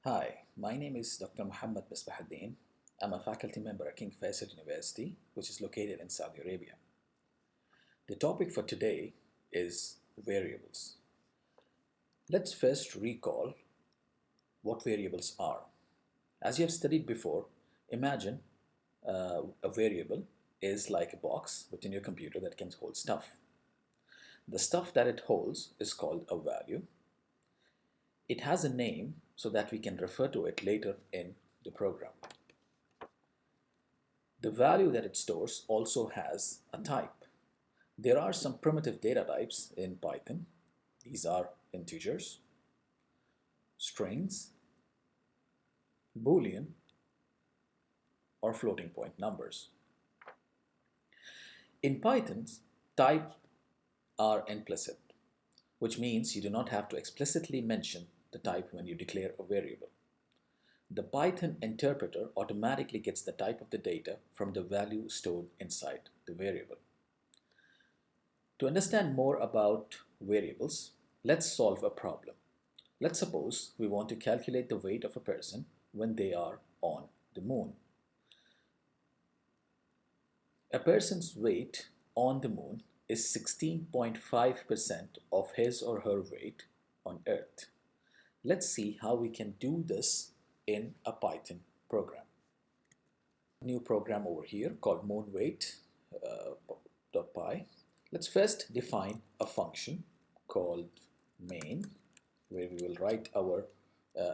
Hi, my name is Dr. Muhammad Misbahuddin. I'm a faculty member at King Faisal University, which is located in Saudi Arabia. The topic for today is variables. Let's first recall what variables are. As you have studied before, imagine a variable is like a box within your computer that can hold stuff. The stuff that it holds is called a value. It has a name so that we can refer to it later in the program. The value that it stores also has a type. There are some primitive data types in Python. These are integers, strings, Boolean, or floating point numbers. In Python, types are implicit, which means you do not have to explicitly mention the type when you declare a variable. The Python interpreter automatically gets the type of the data from the value stored inside the variable. To understand more about variables, let's solve a problem. Let's suppose we want to calculate the weight of a person when they are on the moon. A person's weight on the moon is 16.5% of his or her weight on Earth. Let's see how we can do this in a Python program. New program over here called moonweight.py. Let's first define a function called main, where we will write our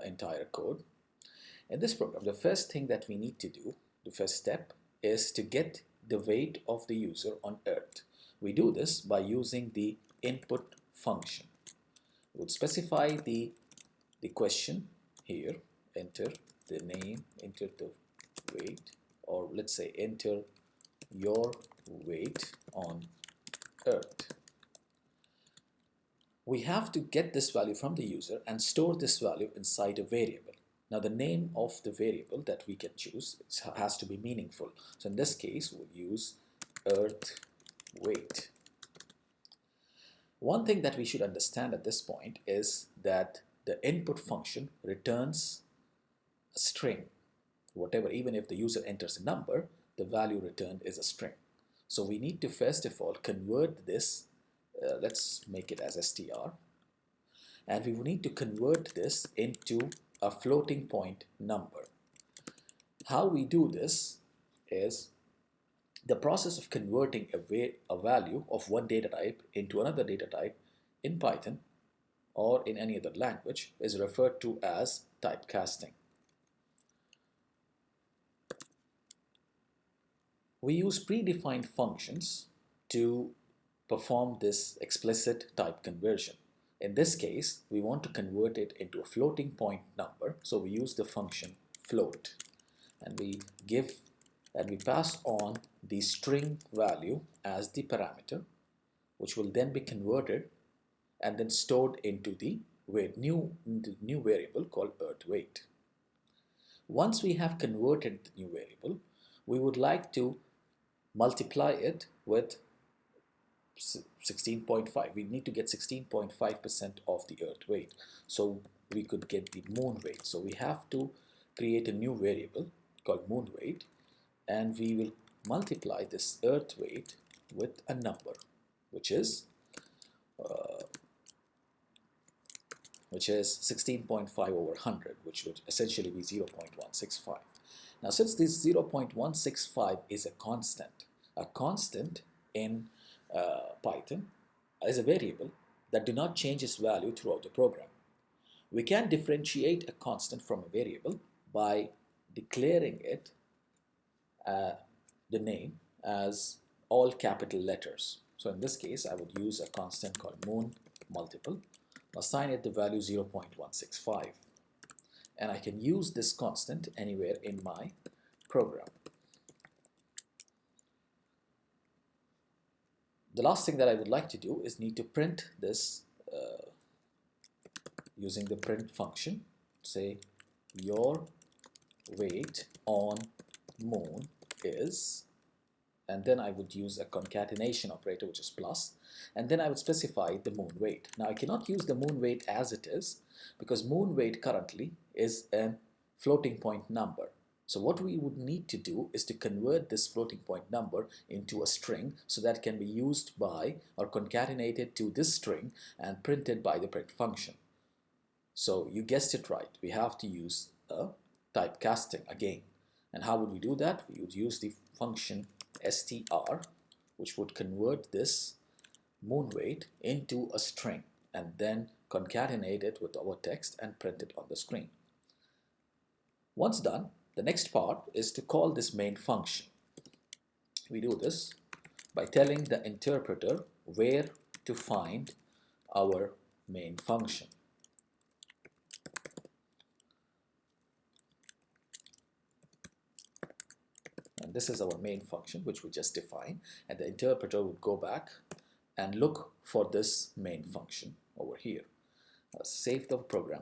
entire code. In this program, the first thing that we need to do, the first step, is to get the weight of the user on Earth. We do this by using the input function. We would specify the question here, enter the name, enter the weight, or let's say enter your weight on Earth. We have to get this value from the user and store this value inside a variable. Now the name of the variable that we can choose has to be meaningful. So in this case, we'll use Earth weight. One thing that we should understand at this point is that the input function returns a string. Whatever, even if the user enters a number, the value returned is a string. So we need to first of all convert this, let's make it as str, and we will need to convert this into a floating point number. How we do this is the process of converting a value of one data type into another data type in Python or in any other language is referred to as typecasting. We use predefined functions to perform this explicit type conversion. In this case, we want to convert it into a floating point number, so we use the function float, and we pass on the string value as the parameter, which will then be converted and then stored into the new variable called Earth weight. Once we have converted the new variable, we would like to multiply it with 16.5. We need to get 16.5% of the Earth weight, so we could get the moon weight. So we have to create a new variable called moon weight, and we will multiply this Earth weight with a number, which is 16.5 over 100, which would essentially be 0.165. Now, since this 0.165 is a constant in Python is a variable that do not change its value throughout the program. We can differentiate a constant from a variable by declaring it the name as all capital letters. So in this case, I would use a constant called moon multiple, assign it the value 0.165, and I can use this constant anywhere in my program. The last thing that I would like to do is need to print this using the print function. Say your weight on moon is, and then I would use a concatenation operator, which is plus, and then I would specify the moon weight. Now I cannot use the moon weight as it is because moon weight currently is a floating point number. So what we would need to do is to convert this floating point number into a string so that it can be used by or concatenated to this string and printed by the print function. So you guessed it right, we have to use a typecasting again. And how would we do that? We would use the function str, which would convert this moon weight into a string and then concatenate it with our text and print it on the screen. Once done, the next part is to call this main function. We do this by telling the interpreter where to find our main function. And this is our main function, which we just defined, and the interpreter would go back and look for this main function over here. Save the program